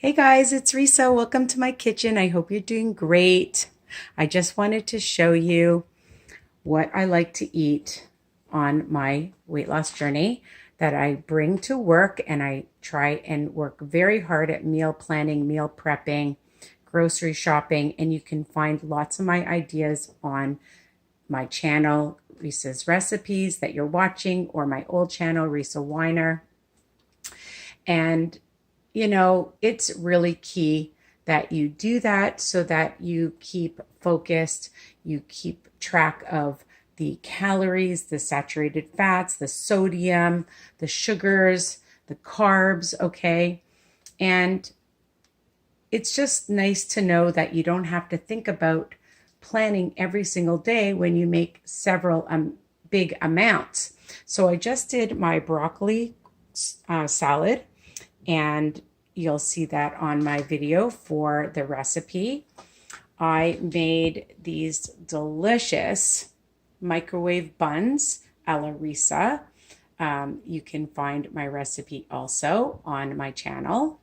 Hey guys, it's Risa. Welcome to my kitchen. I hope you're doing great. I just wanted to show you what I like to eat on my weight loss journey that I bring to work, and I try and work very hard at meal planning, meal prepping, grocery shopping, and you can find lots of my ideas on my channel, Risa's Recipes, that you're watching, or my old channel, Risa Weiner. And it's really key that you do that so that you keep focused, you keep track of the calories, the saturated fats, the sodium, the sugars, the carbs, okay? And it's just nice to know that you don't have to think about planning every single day when you make several big amounts. So I just did my broccoli salad, and you'll see that on my video for the recipe. I made these delicious microwave buns a la Risa. You can find my recipe also on my channel.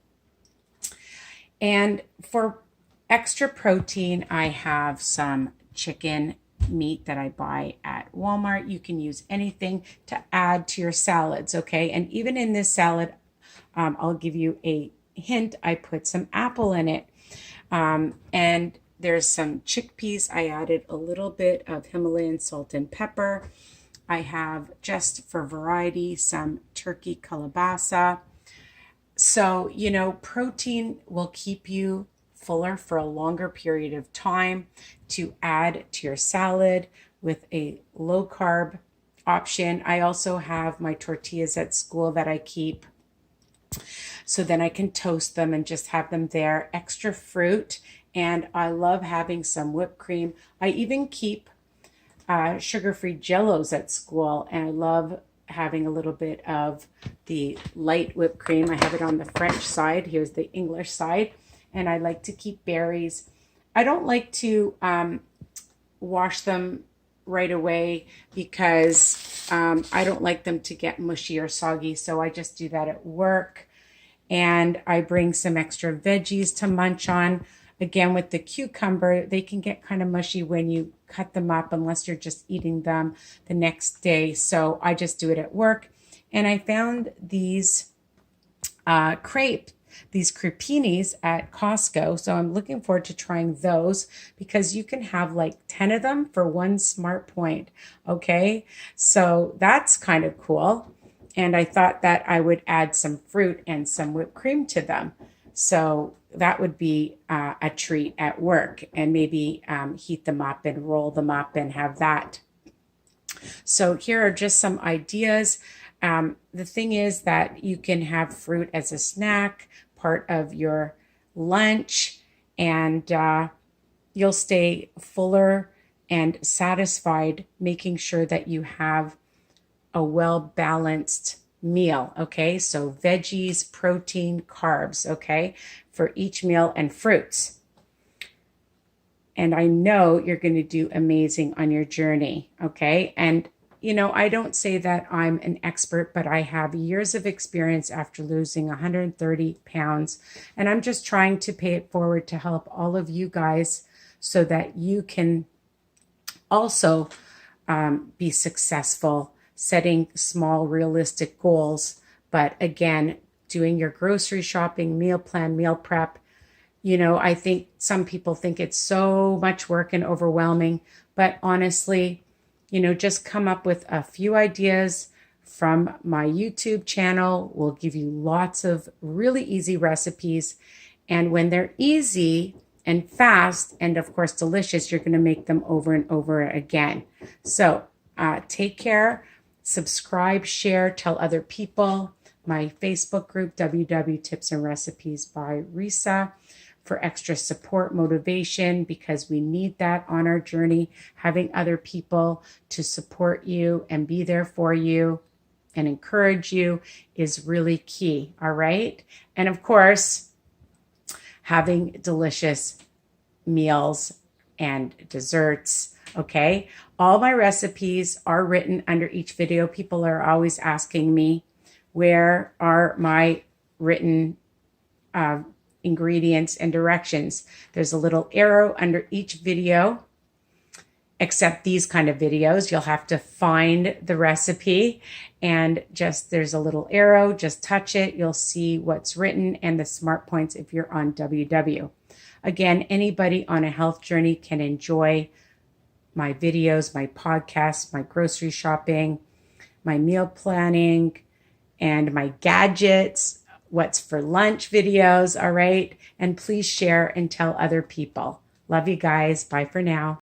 And for extra protein, I have some chicken meat that I buy at Walmart. You can use anything to add to your salads, okay? And even in this salad, I'll give you a hint. I put some apple in it. And there's some chickpeas. I added a little bit of Himalayan salt and pepper. I have, just for variety, some turkey kalabasa. So, protein will keep you fuller for a longer period of time to add to your salad with a low carb option. I also have my tortillas at school that I keep, so then I can toast them and just have them there. Extra fruit, and I love having some whipped cream. I even keep sugar-free jellos at school, and I love having a little bit of the light whipped cream. I have it on the French side. Here's the English side. And I like to keep berries. I don't like to wash them right away because I don't like them to get mushy or soggy. So I just do that at work. And I bring some extra veggies to munch on. Again, with the cucumber, they can get kind of mushy when you cut them up unless you're just eating them the next day. So I just do it at work. And I found these these crepinis at Costco. So I'm looking forward to trying those because you can have like 10 of them for one smart point. Okay. So that's kind of cool. And I thought that I would add some fruit and some whipped cream to them. So that would be a treat at work, and maybe heat them up and roll them up and have that. So here are just some ideas. The thing is that you can have fruit as a snack, part of your lunch, and you'll stay fuller and satisfied, making sure that you have a well-balanced meal, okay? So veggies, protein, carbs, okay, for each meal, and fruits. And I know you're going to do amazing on your journey, okay? And, I don't say that I'm an expert, but I have years of experience after losing 130 pounds. And I'm just trying to pay it forward to help all of you guys so that you can also be successful, setting small, realistic goals. But again, doing your grocery shopping, meal plan, meal prep. I think some people think it's so much work and overwhelming, but honestly, just come up with a few ideas from my YouTube channel. We'll give you lots of really easy recipes. And when they're easy and fast and of course delicious, you're going to make them over and over again. So take care. Subscribe, share, tell other people. My Facebook group, WW Tips and Recipes by Risa, for extra support, motivation, because we need that on our journey. Having other people to support you and be there for you and encourage you is really key, all right? And of course, having delicious meals and desserts, okay? All my recipes are written under each video. People are always asking me, where are my written ingredients and directions. There's a little arrow under each video. Except these kind of videos, you'll have to find the recipe and just there's a little arrow, just touch it. You'll see what's written and the smart points if you're on WW. Again, anybody on a health journey can enjoy my videos, my podcasts, my grocery shopping, my meal planning, and my gadgets, what's for lunch videos, all right? And please share and tell other people. Love you guys. Bye for now.